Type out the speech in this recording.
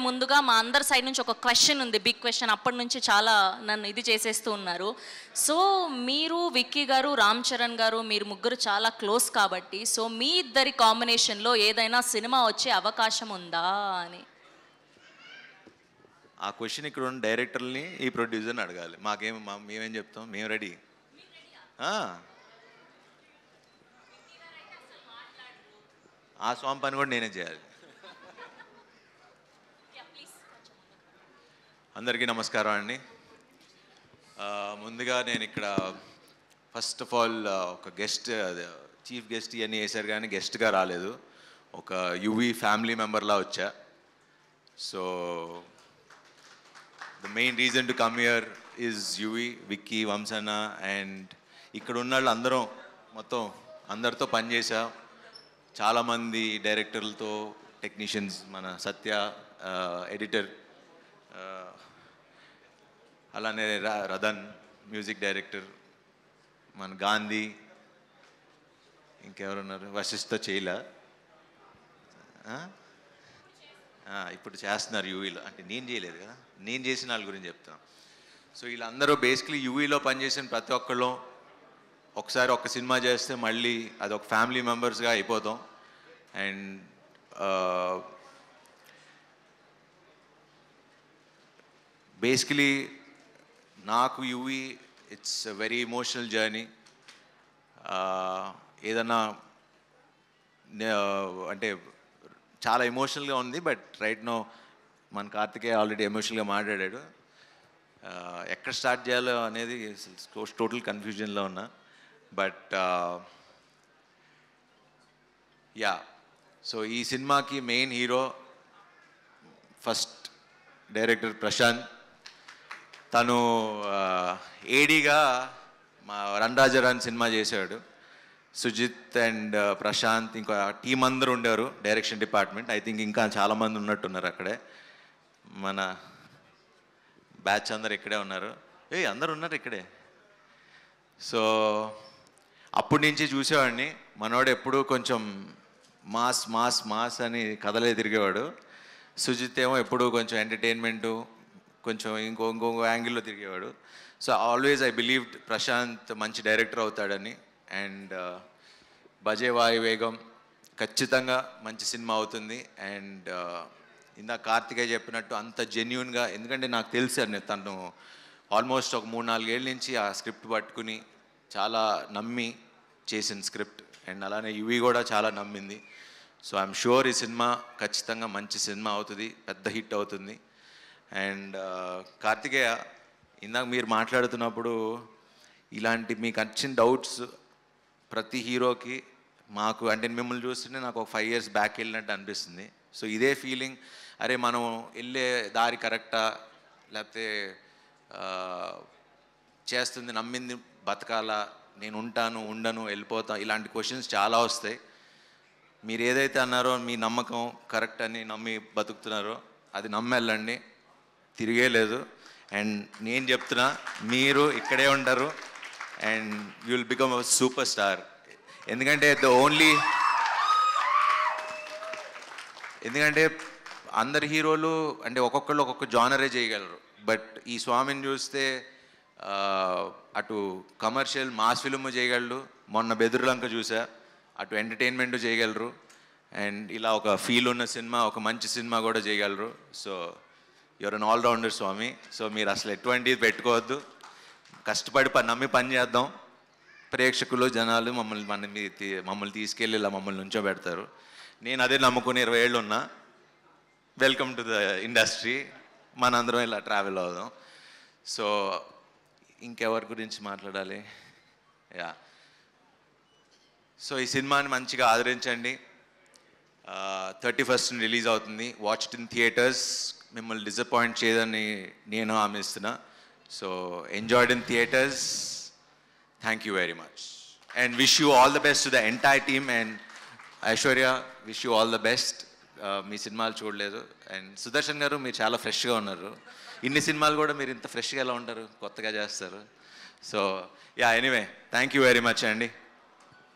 ముందుగా మా అందరి సైడ్ నుంచి ఒక క్వశ్చన్ ఉంది, బిగ్ క్వశ్చన్. అప్పటి నుంచి చాలా నన్ను ఇది చేసేస్తూ ఉన్నారు. సో మీరు, విక్కీ గారు, రామ్ చరణ్ గారు, మీరు ముగ్గురు చాలా క్లోజ్ కాబట్టి, సో మీ ఇద్దరి కాంబినేషన్లో ఏదైనా సినిమా వచ్చే అవకాశం ఉందా అని. ఆ క్వశ్చన్ ఇక్కడ ఉన్న డైరెక్టర్ని, ఈ ప్రొడ్యూసర్ని అడగాలి. మేమేం చెప్తాం, మేము రెడీ. ఆ స్వామి పని కూడా నేనే చేయాలి. అందరికీ నమస్కారం అండి. ముందుగా నేను ఇక్కడ ఫస్ట్ ఆఫ్ ఆల్ ఒక గెస్ట్, చీఫ్ గెస్ట్ ఇవన్నీ వేశారు కానీ గెస్ట్గా రాలేదు, ఒక యువి ఫ్యామిలీ మెంబర్లా వచ్చా. So the main reason to come here is Yuvi, Vicky, వంశన్న అండ్ ఇక్కడ ఉన్న వాళ్ళు అందరం మొత్తం అందరితో పనిచేసా. చాలామంది డైరెక్టర్లతో, టెక్నీషియన్స్, మన సత్య ఎడిటర్, అలానే రదన్ మ్యూజిక్ డైరెక్టర్, మన గాంధీ, ఇంకెవరున్నారు, వశిష్ఠ చేయలా, ఇప్పుడు చేస్తున్నారు యూవీలో. అంటే నేను చేయలేదు కదా, నేను చేసిన వాళ్ళ గురించి చెప్తాను. సో వీళ్ళందరూ బేసిక్లీ యూవీలో పనిచేసిన ప్రతి ఒక్కళ్ళు ఒకసారి ఒక సినిమా చేస్తే మళ్ళీ అది ఒక ఫ్యామిలీ మెంబర్స్గా అయిపోతాం. అండ్ బేసికలీ నాకు UV it's a very emotional journey. ఏదన్నా అంటే చాలా ఎమోషనల్గా ఉంది. బట్ రైట్ నో మన కార్తికేయ ఆల్రెడీ ఎమోషనల్గా మాట్లాడాడు. ఎక్కడ స్టార్ట్ చేయాలో అనేది టోటల్ కన్ఫ్యూజన్లో ఉన్నా. బట్ యా, సో ఈ సినిమాకి main hero first director Prashanth. తను ఏడీగా మా రణరాజరాన్ సినిమా చేశాడు. సుజిత్ అండ్ ప్రశాంత్, ఇంకా టీం అందరూ ఉండేవారు డైరెక్షన్ డిపార్ట్మెంట్. ఐ థింక్ ఇంకా చాలామంది ఉన్నట్టున్నారు అక్కడే. మన బ్యాచ్ అందరు ఇక్కడే ఉన్నారు. అందరు ఉన్నారు ఇక్కడే. సో అప్పటి నుంచి చూసేవాడిని. మనోడు ఎప్పుడూ కొంచెం మాస్ మాస్ మాస్ అని కథలే తిరిగేవాడు. సుజిత్ ఏమో ఎప్పుడూ కొంచెం ఎంటర్టైన్మెంటు, కొంచెం ఇంకో యాంగిల్లో తిరిగేవాడు. So always I believed Prashanth మంచి డైరెక్టర్ అవుతాడని. అండ్ బజే వాయువేగం ఖచ్చితంగా మంచి సినిమా అవుతుంది. అండ్ ఇందా కార్తికేయ చెప్పినట్టు అంత జెన్యూన్గా, ఎందుకంటే నాకు తెలుసు అని తను ఆల్మోస్ట్ ఒక 3-4 ఏళ్ళ నుంచి ఆ స్క్రిప్ట్ పట్టుకుని చాలా నమ్మి చేసిన స్క్రిప్ట్. అండ్ అలానే యువి కూడా చాలా నమ్మింది. సో ఐఎమ్ షూర్ ఈ సినిమా ఖచ్చితంగా మంచి సినిమా అవుతుంది, పెద్ద హిట్ అవుతుంది. అండ్ కార్తికేయ, ఇందాక మీరు మాట్లాడుతున్నప్పుడు ఇలాంటి మీకు వచ్చిన డౌట్స్ ప్రతి హీరోకి, మాకు అంటే మిమ్మల్ని చూస్తుంటే నాకు ఒక 5 years బ్యాక్ వెళ్ళినట్టు అనిపిస్తుంది. సో ఇదే ఫీలింగ్, అరే మనం వెళ్ళే దారి కరెక్టా, లేకపోతే చేస్తుంది నమ్మింది బతకాలా, నేను ఉంటాను ఉండను వెళ్ళిపోతా, ఇలాంటి క్వశ్చన్స్ చాలా వస్తాయి. మీరు ఏదైతే అన్నారో మీ నమ్మకం కరెక్ట్ అని నమ్మి బతుకుతున్నారో అది నమ్మెళ్ళండి, తిరిగే లేదు. అండ్ నేను చెప్తున్నా, మీరు ఇక్కడే ఉంటారు and you will become a super star. ఎందుకంటే ఎందుకంటే అందరు హీరోలు అంటే ఒక్కొక్కళ్ళు ఒక్కొక్క జానరే చేయగలరు. బట్ ఈ స్వామిని చూస్తే అటు కమర్షియల్ మాస్ ఫిల్మ్ చేయగలరు, మొన్న బెదురులంక చూసా, అటు ఎంటర్టైన్మెంట్ చేయగలరు, అండ్ ఇలా ఒక ఫీల్ ఉన్న సినిమా, ఒక మంచి సినిమా కూడా చేయగలరు. So your an allrounder Swamy. So మీరు అసలు ఎటువంటిది పెట్టుకోవద్దు, కష్టపడి నమ్మి పని చేద్దాం. ప్రేక్షకులు, జనాలు మమ్మల్ని తీసుకెళ్ళి ఇలా మమ్మల్ని నుంచోబెడతారు. నేను అదే నమ్ముకుని 20 ఏళ్ళు ఉన్నా. Welcome to the industry. మనందరం ఇలా ట్రావెల్ అవుదాం. సో ఇంకెవరి గురించి మాట్లాడాలి? యా, సో ఈ సినిమాని మంచిగా ఆదరించండి. 31st రిలీజ్ అవుతుంది. Watch it in theatres. మిమ్మల్ని డిసప్పాయింట్ చేయదని నేను హామీస్తున్నా. So enjoyed in theatres. Thank you very much and wish you all the best to the entire team. And Aishwarya, wish you all the best. మీ సినిమాలు చూడలేదు. And Sudarshan గారు, మీరు చాలా ఫ్రెష్గా ఉన్నారు. ఇన్ని సినిమాలు కూడా మీరు ఇంత ఫ్రెష్గా ఎలా ఉంటారు, కొత్తగా చేస్తారు. So yeah, anyway thank you very much అండి.